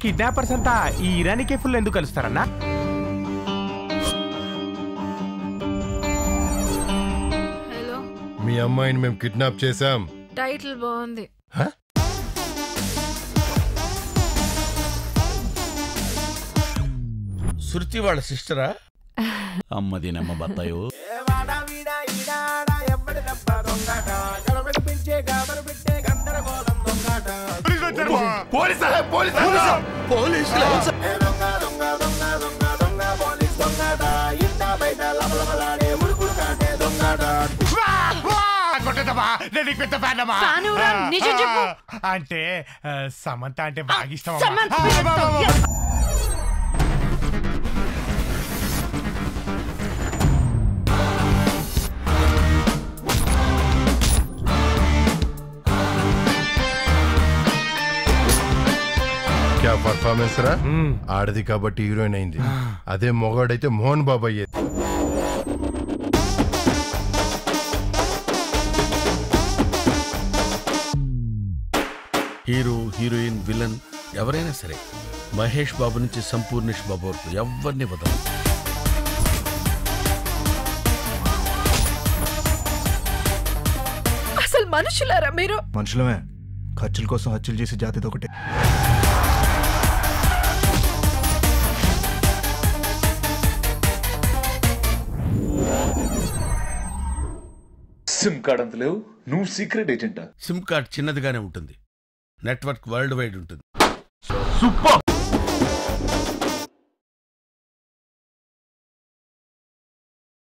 Kidnappers అంతా ఈ ఇరానీ కేఫ్లో ఎందుకు కలుస్తారన్నా? హలో, మీ అమ్మాయిని మేము కిడ్నాప్ చేశాం. టైటిల్ బాగుంది. శృతి వాళ్ళ సిస్టరా? అమ్మది నమ్మ బత్తాయో. అంటే సమంత అంటే బాగా ఇష్టం. పర్ఫార్మెన్స్ రా. ఆడది కాబట్టి హీరోయిన్ అయింది. అదే మొగాడైతే మోహన్ బాబు అయ్యేది. హీరో, హీరోయిన్, విలన్ ఎవరైనా సరే మహేష్ బాబు నుంచి సంపూర్ణేష్ బాబు వరకు ఎవరిని వదలరు. అసలు మనుషులారా మీరు? మనుషులమే, ఖర్చుల కోసం హత్యలు చేసే జాతితో ఒకటే. సిమ్ కార్డ్ అంత లేవు, నువ్వు సీక్రెట్ ఏజెంటా? సిమ్ కార్డ్ చిన్నదిగానే ఉంటుంది, నెట్వర్క్ వరల్డ్ వైడ్ ఉంటుంది. సూపర్.